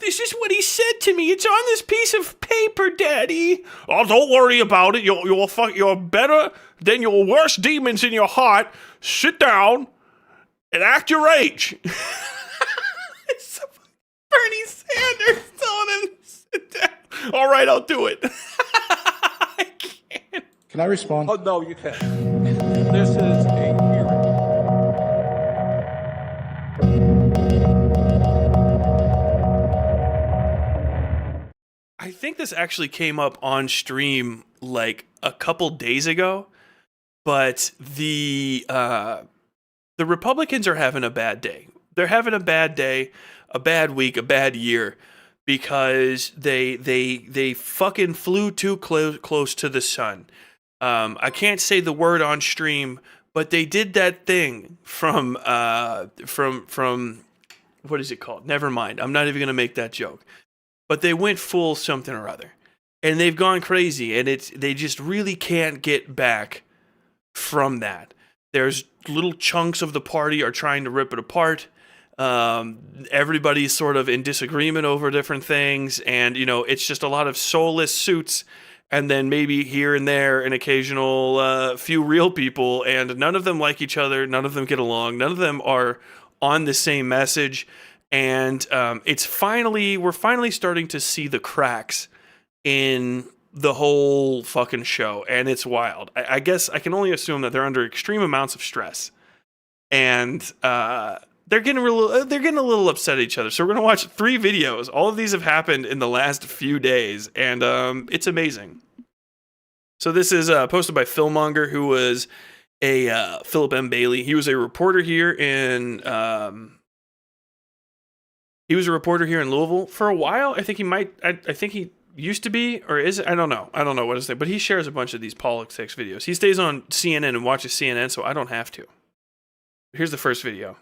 This is what he said to me. It's on this piece of paper, Daddy. Oh, don't worry about it. You're better than your worst demons in your heart. Sit down and act your age. It's Bernie Sanders telling him to sit down. All right, I'll do it. I can't. Can I respond? Oh, no, you can't. This is a hearing. I think this actually came up on stream like a couple days ago, but the Republicans are having a bad day. They're having a bad day, a bad week, a bad year, because they fucking flew too close to the sun. I can't say the word on stream, but they did that thing from what is it called? Never mind. I'm not even gonna make that joke. But they went full something or other, and they've gone crazy, and they just really can't get back from that. There's little chunks of the party are trying to rip it apart. Everybody's sort of in disagreement over different things, and it's just a lot of soulless suits, and then maybe here and there an occasional few real people, and none of them like each other. None of them get along. None of them are on the same message. And we're finally starting to see the cracks in the whole fucking show, and it's wild. I guess I can only assume that they're under extreme amounts of stress, and they're getting a little upset at each other. So we're gonna watch 3 videos. All of these have happened in the last few days, and it's amazing. So this is posted by Philmonger, who was a Philip M. Bailey. He was a reporter here in. He was a reporter here in Louisville for a while. I think he used to be, or is it? I don't know. I don't know what his name, but he shares a bunch of these politics videos. He stays on CNN and watches CNN, so I don't have to. Here's the first video.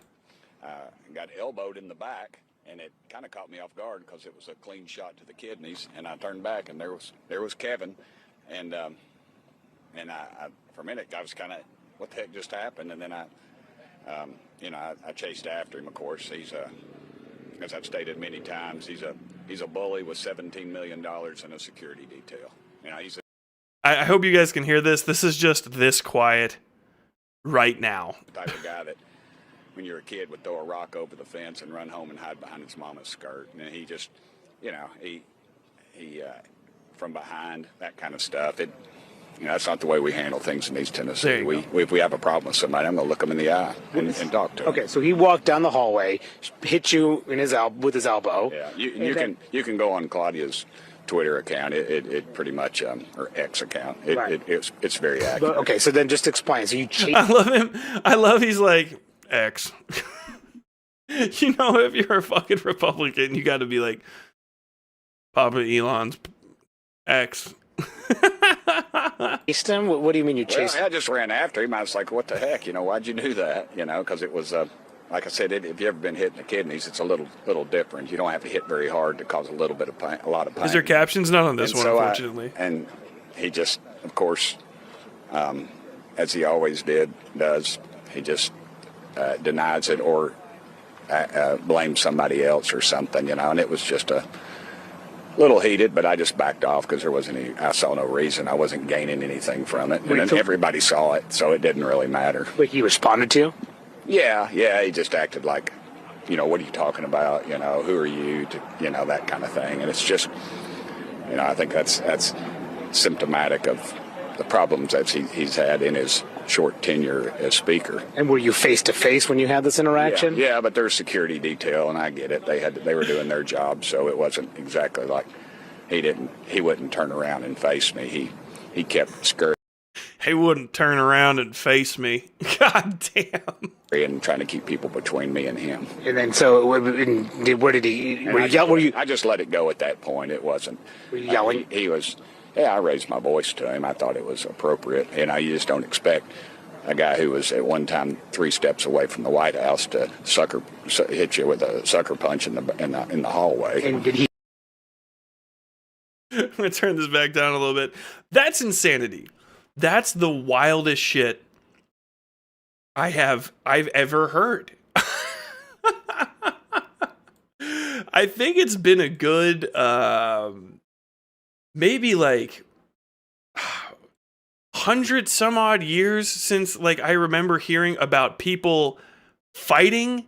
Got elbowed in the back, and it kind of caught me off guard because it was a clean shot to the kidneys, and I turned back, and there was Kevin, and I for a minute I was kind of, what the heck just happened? And then I chased after him. Of course, he's as I've stated many times, he's a bully with $17 million in a security detail. I hope you guys can hear this. This is just this quiet right now. The type of guy that, when you're a kid, would throw a rock over the fence and run home and hide behind his mama's skirt. And he just, he from behind, that kind of stuff. That's not the way we handle things in East Tennessee. If we have a problem with somebody, I'm going to look them in the eye and talk to them. Okay, so he walked down the hallway, hit you in with his elbow. Yeah, you can go on Claudia's Twitter account. It pretty much, or X account. Right. It's very accurate. Okay, so then just explain. So you chased. I love him. He's like X. If you're a fucking Republican, you got to be like Papa Elon's X. Chased him? What do you mean you chased him? I just ran after him. I was like, what the heck? Why'd you do that? Because it was, like I said, if you've ever been hit in the kidneys, it's a little different. You don't have to hit very hard to cause a lot of pain. Is there captions? Not on this one, unfortunately. And he just, of course, as he always does, he just denies it or blames somebody else or something, and it was just a little heated, but I just backed off because I saw no reason. I wasn't gaining anything from it. And then everybody saw it, so it didn't really matter. But he responded to you? Yeah, he just acted like, what are you talking about? Who are you? That kind of thing. And it's just, I think that's symptomatic of the problems that he's had in his short tenure as speaker. And were you face to face when you had this interaction? Yeah, but there's security detail, and I get it. They were doing their job, so it wasn't exactly like he wouldn't turn around and face me. He kept scurrying. He wouldn't turn around and face me. God damn. And trying to keep people between me and him. And then where did he? I just let it go at that point. It wasn't. Were you yelling? He was. Yeah, I raised my voice to him. I thought it was appropriate. You just don't expect a guy who was at one time 3 steps away from the White House to hit you with a sucker punch in the hallway. And did he? I'm gonna turn this back down a little bit. That's insanity. That's the wildest shit I've ever heard. I think it's been a good, maybe like 100 some odd years since like I remember hearing about people fighting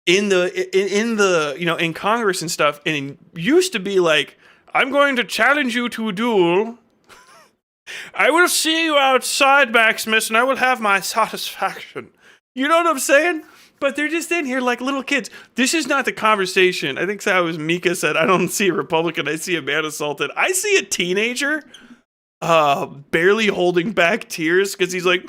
in the in Congress and stuff, and it used to be like, I'm going to challenge you to a duel. I will see you outside, Maximus, and I will have my satisfaction. You know what I'm saying? But they're just in here like little kids. This is not the conversation. I think how was Mika said, I don't see a Republican, I see a man assaulted. I see a teenager barely holding back tears because he's like,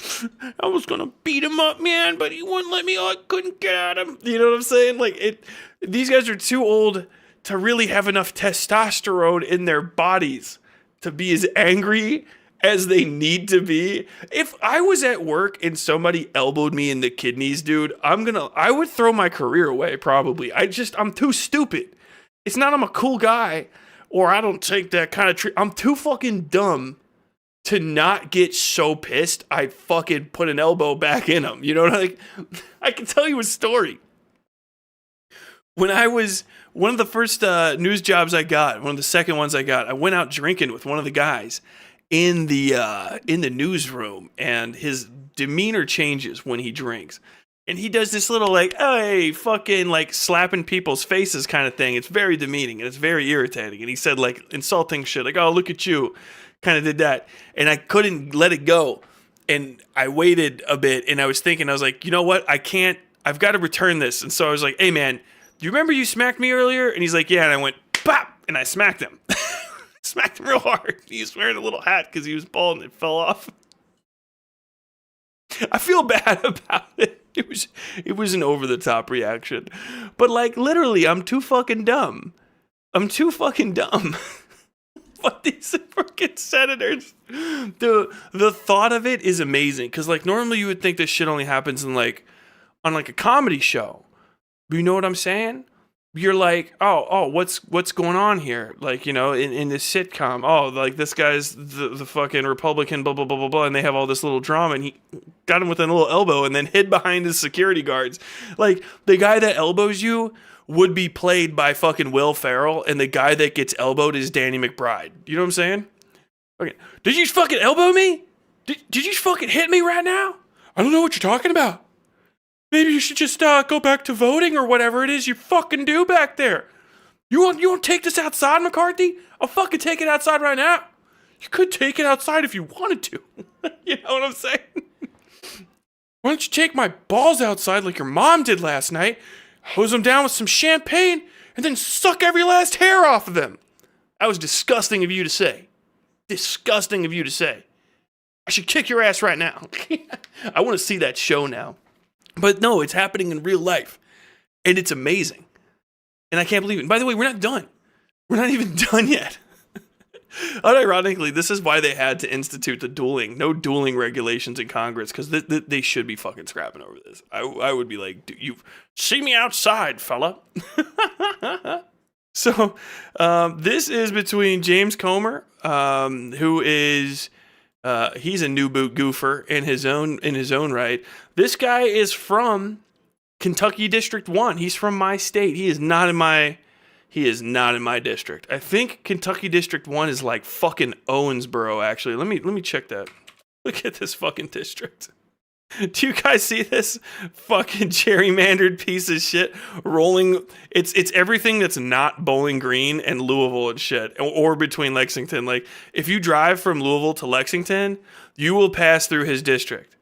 I was gonna beat him up, man, but he wouldn't let me. I couldn't get at him. You know what I'm saying? Like these guys are too old to really have enough testosterone in their bodies to be as angry as they need to be. If I was at work and somebody elbowed me in the kidneys, dude, I would throw my career away probably. I'm too stupid. It's not I'm a cool guy or I don't take that kind of I'm too fucking dumb to not get so pissed I fucking put an elbow back in him. You know what I can tell you a story. When I was one of the first news jobs I got, one of the second ones I got, I went out drinking with one of the guys in the newsroom, and his demeanor changes when he drinks. And he does this little like, hey, fucking like slapping people's faces kind of thing. It's very demeaning and it's very irritating. And he said like insulting shit, like, oh, look at you. Kind of did that. And I couldn't let it go. And I waited a bit and I was thinking, I was like, you know what? I've got to return this. And so I was like, hey man, do you remember you smacked me earlier? And he's like, yeah. And I went, pop, and I smacked him. Smacked him real hard. He was wearing a little hat because he was bald and it fell off. I feel bad about it. It was an over the top reaction. But like literally, I'm too fucking dumb. But these freaking senators, the thought of it is amazing. Because like normally you would think this shit only happens in like on like a comedy show. But you know what I'm saying? You're like, oh, what's going on here? Like, you know, in this sitcom, oh, like this guy's the fucking Republican, blah, blah, blah, blah, blah, and they have all this little drama, and he got him with a little elbow and then hid behind his security guards. Like, the guy that elbows you would be played by fucking Will Ferrell, and the guy that gets elbowed is Danny McBride. You know what I'm saying? Okay. Did you fucking elbow me? Did you fucking hit me right now? I don't know what you're talking about. Maybe you should just go back to voting or whatever it is you fucking do back there. You want to take this outside, McCarthy? I'll fucking take it outside right now. You could take it outside if you wanted to. You know what I'm saying? Why don't you take my balls outside like your mom did last night, hose them down with some champagne, and then suck every last hair off of them? That was disgusting of you to say. Disgusting of you to say. I should kick your ass right now. I want to see that show now. But no, it's happening in real life. And it's amazing. And I can't believe it. And by the way, we're not done. We're not even done yet. Unironically, this is why they had to institute the dueling. No dueling regulations in Congress, because they should be fucking scrapping over this. I would be like, you see me outside, fella. So this is between James Comer, who is... he's a new boot goofer in his own right. This guy is from Kentucky District 1. He's from my state. He is not in my district. I think Kentucky District 1 is like fucking Owensboro, actually. Let me check that. Look at this fucking district. Do you guys see this fucking gerrymandered piece of shit rolling? It's everything that's not Bowling Green and Louisville and shit, or between Lexington. Like, if you drive from Louisville to Lexington, you will pass through his district,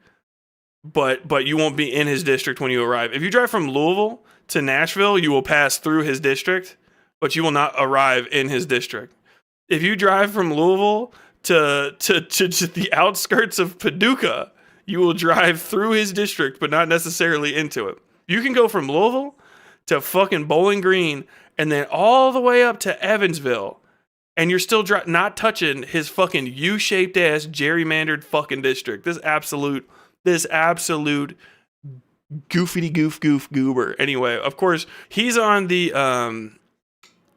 but you won't be in his district when you arrive. If you drive from Louisville to Nashville, you will pass through his district, but you will not arrive in his district. If you drive from Louisville to the outskirts of Paducah, you will drive through his district, but not necessarily into it. You can go from Louisville to fucking Bowling Green and then all the way up to Evansville, and you're still not touching his fucking U-shaped ass gerrymandered fucking district. This absolute goofity goof goober. Anyway, of course, he's on the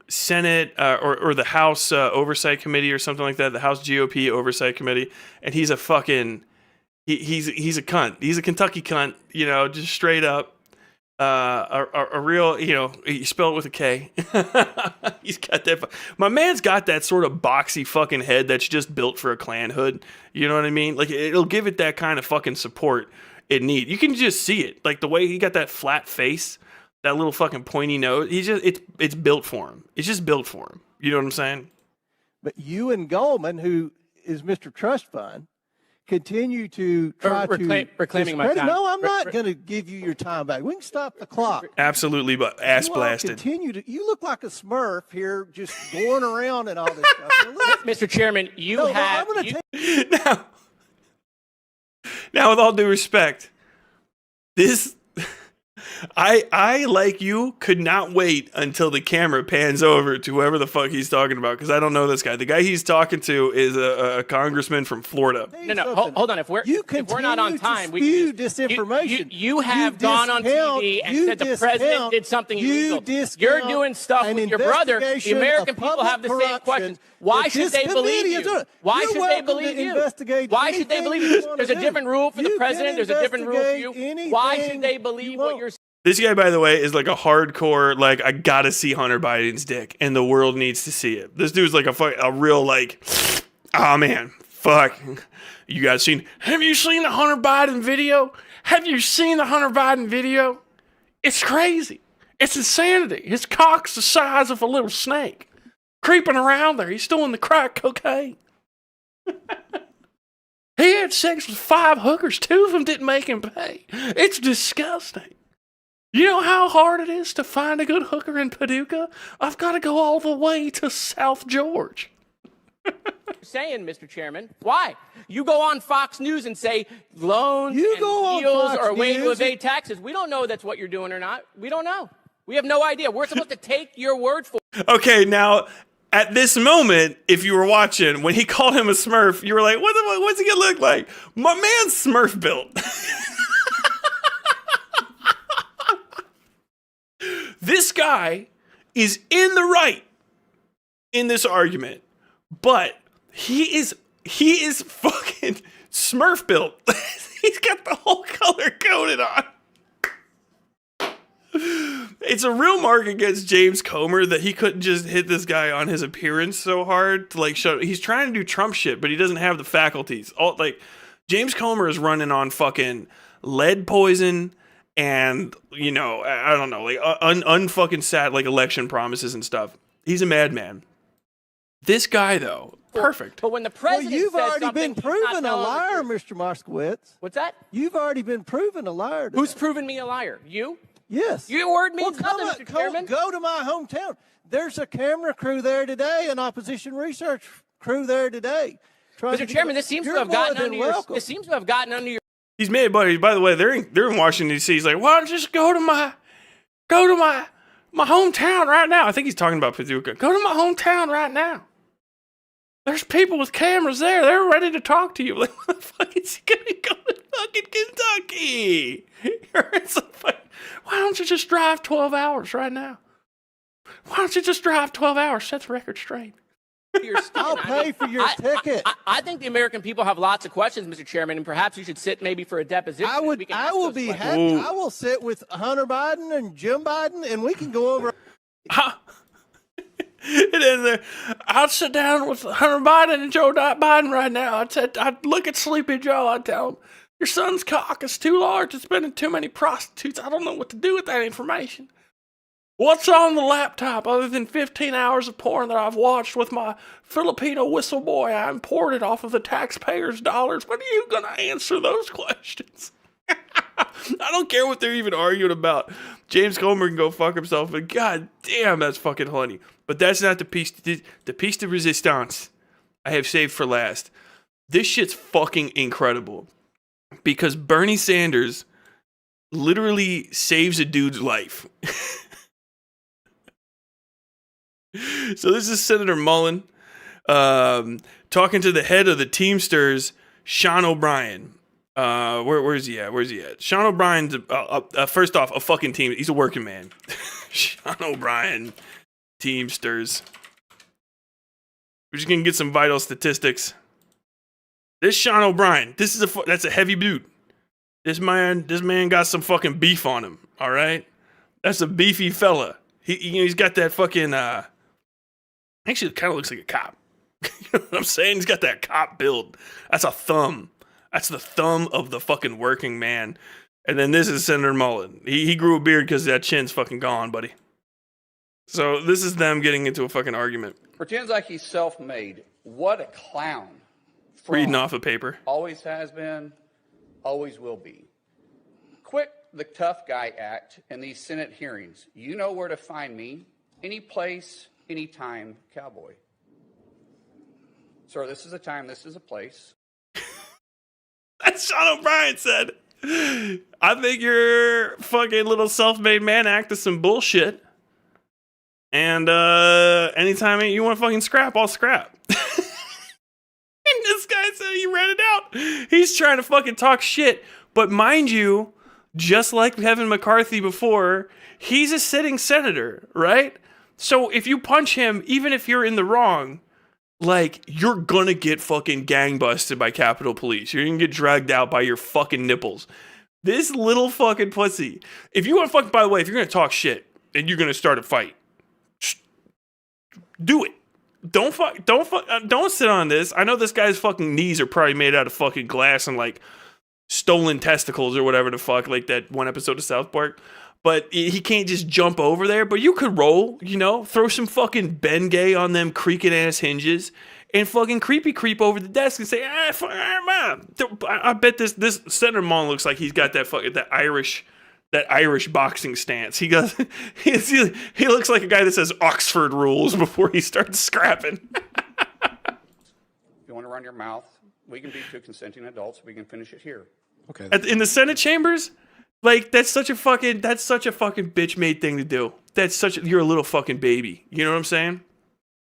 Senate or the House Oversight Committee or something like that, the House GOP Oversight Committee, and he's a fucking... He's a cunt. He's a Kentucky cunt, you know, just straight up. a real, you spell it with a K. He's got that. My man's got that sort of boxy fucking head that's just built for a Klan hood. You know what I mean? Like, it'll give it that kind of fucking support it need. You can just see it, like the way he got that flat face, that little fucking pointy nose. It's built for him. It's just built for him. You know what I'm saying? But you and Goldman, who is Mr. Trust Fund, continue to try to reclaiming my discredit- time. No, I'm not going to give you your time back. We can stop the clock. Absolutely, but ass You all blasted. continue to. You look like a Smurf here, just going around and all this stuff. Now, listen, Mr. Chairman, you no, have. I'm going to you- take. Now, with all due respect, this I like you could not wait until the camera pans over to whoever the fuck he's talking about, because I don't know this guy. The guy he's talking to is a congressman from Florida. No, hold on. If we're not on time, we spew can disinformation. You have gone on TV and said the president did something illegal. You're doing stuff with your brother. The American people have the same questions. Why should they believe you? Why should they believe you? Why should they believe you? There's a different rule for the president. There's a different rule for you. Why should they believe what you're saying? This guy, by the way, is like a hardcore, like, I gotta see Hunter Biden's dick, and the world needs to see it. This dude's like a real, like, oh man, fuck. You guys have you seen the Hunter Biden video? Have you seen the Hunter Biden video? It's crazy. It's insanity. His cock's the size of a little snake. Creeping around there. He's doing the crack cocaine. He had sex with 5 hookers. 2 of them didn't make him pay. It's disgusting. You know how hard it is to find a good hooker in Paducah? I've got to go all the way to South George. Saying, Mr. Chairman, why? You go on Fox News and say loans You and go on deals Fox are a way to News. evade taxes. We don't know that's what you're doing or not. We don't know. We have no idea. We're supposed to take your word for it. Okay, now, at this moment, if you were watching, when he called him a Smurf, you were like, what's he gonna look like? My man's Smurf built. This guy is in the right in this argument, but he is fucking Smurf built. He's got the whole color coded on. It's a real mark against James Comer that he couldn't just hit this guy on his appearance so hard to like show. He's trying to do Trump shit, but he doesn't have the faculties. James Comer is running on fucking lead poison and, I don't know, like unfucking sad like election promises and stuff. He's a madman. This guy though, perfect. But when the Well, president you've says already something, been proven a liar, Mr. Mr. Moskowitz. What's that? You've already been proven a liar. Today. Who's proven me a liar? You? Yes. Your word means nothing, Mr. Chairman. Go to my hometown. There's a camera crew there today, an opposition research crew there today. Mr. Chairman, this seems to have gotten under your. This seems to have gotten under your. He's made, buddy. By the way, they're in Washington D.C. He's like, why don't you just go to my hometown right now? I think he's talking about Paducah. Go to my hometown right now. There's people with cameras there. They're ready to talk to you. Like, what the fuck is he gonna go to fucking Kentucky? Why don't you just drive 12 hours right now? Why don't you just drive 12 hours? Set the record straight. Your skin. I'll pay for your ticket. I think the American people have lots of questions, Mr. Chairman, and perhaps you should sit maybe for a deposition. I We can I ask will those be questions. happy. Ooh. I will sit with Hunter Biden and Jim Biden, and we can go over. And then I'll sit down with Hunter Biden and Joe Biden right now. I'd look at Sleepy Joe. I'd tell him, your son's cock is too large. It's been in too many prostitutes. I don't know what to do with that information. What's on the laptop other than 15 hours of porn that I've watched with my Filipino whistle boy I imported off of the taxpayers' dollars? When are you going to answer those questions? I don't care what they're even arguing about. James Comer can go fuck himself, but god damn, that's fucking funny. But that's not the piece de resistance I have saved for last. This shit's fucking incredible. Because Bernie Sanders literally saves a dude's life. So this is Senator Mullen talking to the head of the Teamsters, Sean O'Brien. Where's he at? Sean O'Brien's, first off, a fucking team. He's a working man. Sean O'Brien, Teamsters. We're just going to get some vital statistics. This Sean O'Brien, that's a heavy dude. This man got some fucking beef on him. All right, that's a beefy fella. He's got that fucking. Actually, it kind of looks like a cop. You know what I'm saying? He's got that cop build. That's a thumb. That's the thumb of the fucking working man. And then this is Senator Mullen. He grew a beard because that chin's fucking gone, buddy. So this is them getting into a fucking argument. Pretends like he's self-made. What a clown. Reading off a paper. Always has been, always will be. Quit the tough guy act in these Senate hearings. You know where to find me. Any place, anytime, cowboy. Sir, this is a time, this is a place. That's Sean O'Brien said. I think your fucking little self-made man act is some bullshit. And anytime you want to fucking scrap, I'll scrap. And this guy said he read it out. He's trying to fucking talk shit. But mind you, just like Kevin McCarthy before, he's a sitting senator, right? So if you punch him, even if you're in the wrong, like, you're gonna get fucking gangbusted by Capitol Police. You're gonna get dragged out by your fucking nipples. This little fucking pussy. If you want to fucking, by the way, if you're gonna talk shit and you're gonna start a fight, do it. Don't sit on this. I know this guy's fucking knees are probably made out of fucking glass and like stolen testicles or whatever the fuck, like that one episode of South Park. But he can't just jump over there. But you could roll, you know, throw some fucking Bengay on them creaking ass hinges and fucking creep over the desk and say, I bet this Senator Mullen looks like he's got that fucking that Irish boxing stance. He looks like a guy that says Oxford rules before he starts scrapping. If you want to run your mouth, we can be two consenting adults. We can finish it here. Okay. In the Senate chambers, like that's such a fucking bitch made thing to do. You're a little fucking baby. You know what I'm saying?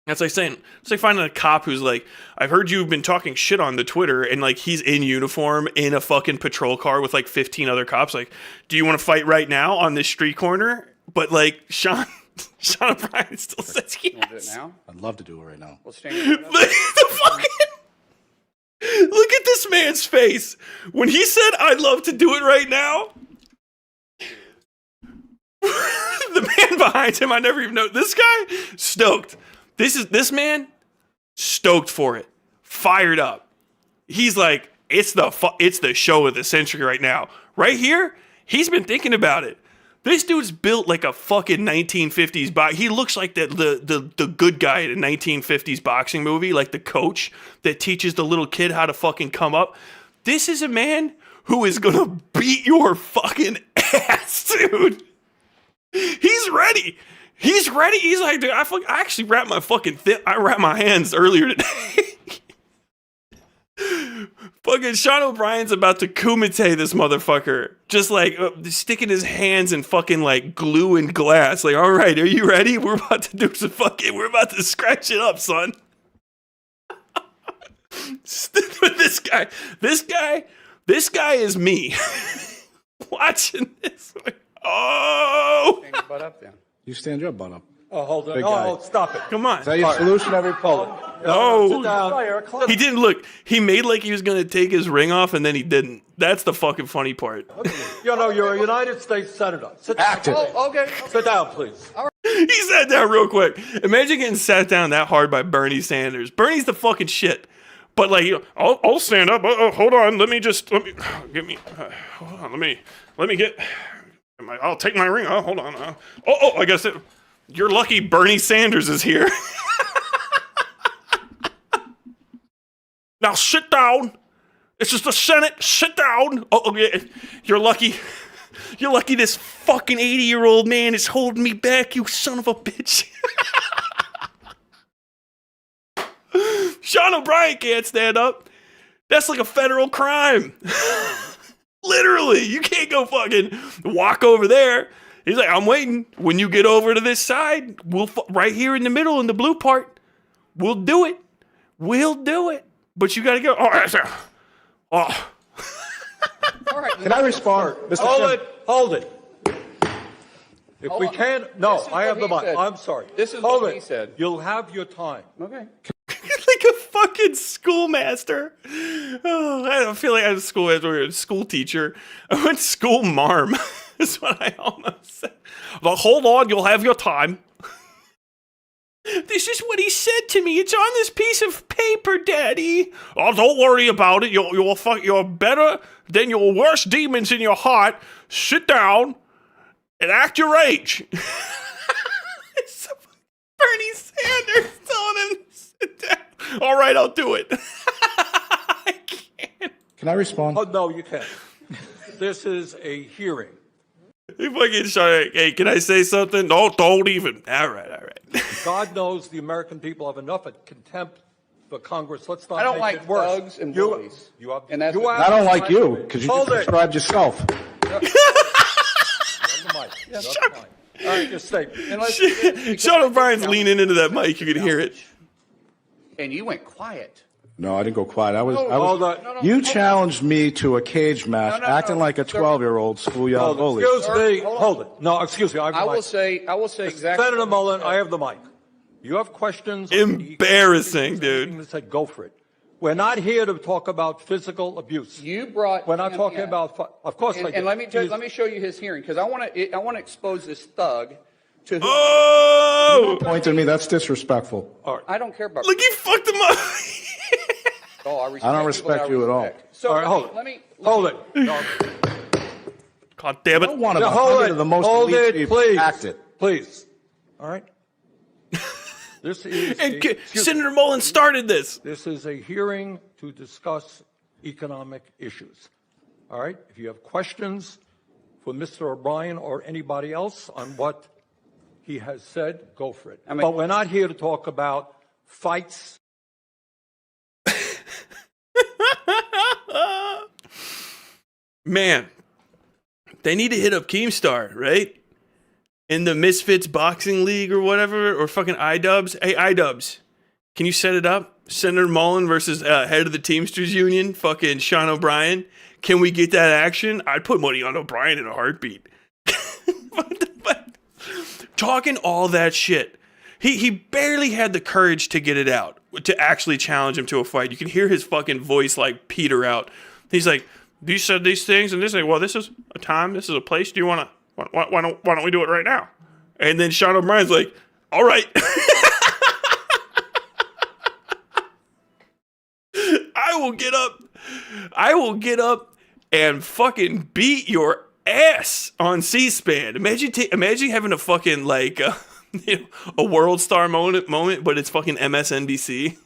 That's like saying, it's like finding a cop who's like, I've heard you've been talking shit on the Twitter, and like he's in uniform in a fucking patrol car with like 15 other cops. Like, do you want to fight right now on this street corner? But like Sean O'Brien still says yes. You want to do it now? I'd love to do it right now. We'll stand Look at this man's face. When he said, I'd love to do it right now, the man behind him, I never even know. This guy, stoked. This man, stoked for it. Fired up. He's like, it's the show of the century right now. Right here, he's been thinking about it. This dude's built like a fucking 1950s box. He looks like the good guy in a 1950s boxing movie, like the coach that teaches the little kid how to fucking come up. This is a man who is gonna beat your fucking ass, dude. He's ready. He's ready. He's like, dude, I actually wrapped my hands earlier today. Fucking Sean O'Brien's about to kumite this motherfucker. Just like sticking his hands in fucking like glue and glass. Like, all right, are you ready? We're about to do some we're about to scratch it up, son. This guy is me. Watching this. Oh. Stand your butt up then. You stand your butt up. Oh, hold on. Big guy. Oh, stop it. Come on. Is that your solution every poll? Oh, he didn't look. He made like he was going to take his ring off, and then he didn't. That's the fucking funny part. You know, you're a United States Senator. Sit down. Oh, okay. Sit down, please. He sat down real quick. Imagine getting sat down that hard by Bernie Sanders. Bernie's the fucking shit. But like, I'll stand up. Hold on. Let me get. I'll take my ring. Oh, hold on. I guess you're lucky Bernie Sanders is here. Now sit down. This is the Senate. Sit down. Oh, yeah. You're lucky. You're lucky this fucking 80-year-old man is holding me back, you son of a bitch. Sean O'Brien can't stand up. That's like a federal crime. Literally, you can't go fucking walk over there. He's like, I'm waiting. When you get over to this side, right here in the middle in the blue part, we'll do it. We'll do it. But you got to go. All right. Can I respond? Mr. Hold it. If we can, no, I have the mic. I'm sorry. This is Hold what it. he said. You'll have your time. Okay. Like a fucking schoolmaster. Oh, I don't feel like I was a school teacher. I went school marm. That's what I almost said. Well, hold on, you'll have your time. This is what he said to me. It's on this piece of paper, Daddy. Oh, don't worry about it. You're better than your worst demons in your heart. Sit down and act your age. It's Bernie Sanders telling him to sit down. All right, I'll do it. I can't. Can I respond? Oh, no, you can't. This is a hearing. He fucking shot. Hey, can I say something? No, don't even. All right. God knows the American people have enough of contempt for Congress. Let's not I don't make like it worse. thugs and bullies. And that's I don't like you because you just described yourself. All right, just say. Sean O'Brien's leaning into that mic. You can hear it. And you went quiet. No, I didn't go quiet. No, you challenged me to a cage match, acting like a 12-year-old schoolyard bully. Excuse me. Hold it. No, excuse me. I will say exactly. Senator Mullen, I have the mic. You have questions? Embarrassing, dude. Say go for it. We're not here to talk about physical abuse. You brought. We're not talking about. Of course, and let me show you his hearing because I want to expose this thug to. Oh! Point at me. That's disrespectful. All right. I don't care about. Look, he fucked him up. I don't respect you at all. So all right, hold it. No. God damn it! One of the most hold elite it, people please. acted. Please. All right. This is Senator Mullen started this. This is a hearing to discuss economic issues. All right. If you have questions for Mr. O'Brien or anybody else on what he has said, go for it. But we're not here to talk about fights. Man, they need to hit up Keemstar, right? In the Misfits Boxing League or whatever, or fucking iDubbbz. Hey, iDubbbz, can you set it up? Senator Mullen versus head of the Teamsters Union, fucking Sean O'Brien. Can we get that action? I'd put money on O'Brien in a heartbeat. But talking all that shit. He barely had the courage to get it out, to actually challenge him to a fight. You can hear his fucking voice like peter out. He's like, you said these things and this thing. Well, this is a time, this is a place. Do you want to? Why don't we do it right now? And then Sean O'Brien's like, all right. I will get up and fucking beat your ass on C-SPAN. Imagine having a fucking like a World Star moment, but it's fucking MSNBC.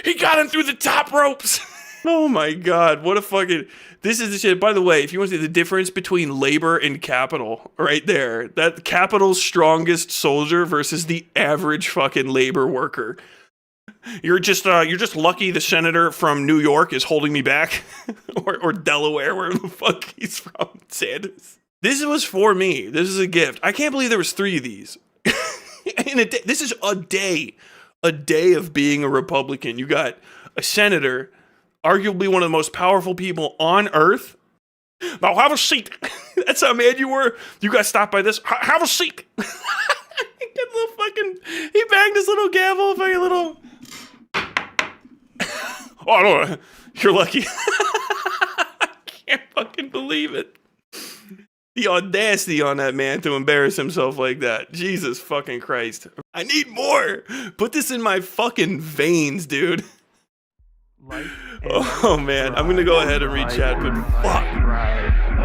He got him through the top ropes. Oh my God, what a fucking... This is the shit. By the way, if you want to see the difference between labor and capital, right there, that capital's strongest soldier versus the average fucking labor worker. You're just lucky the senator from New York is holding me back, or Delaware, where the fuck he's from, Sanders. This was for me. This is a gift. I can't believe there was 3 of these. In a day. This is a day of being a Republican. You got a senator, arguably one of the most powerful people on earth. Now have a seat. That's how mad you were. You got stopped by this. Have a seat. He banged his little gavel, fucking little. Oh no, you're lucky. I can't fucking believe it. The audacity on that man to embarrass himself like that. Jesus fucking Christ. I need more. Put this in my fucking veins, dude. Oh man, I'm gonna go ahead and read chat, but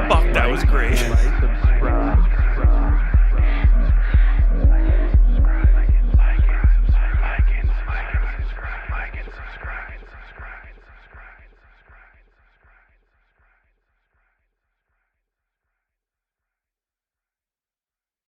fuck, that was great.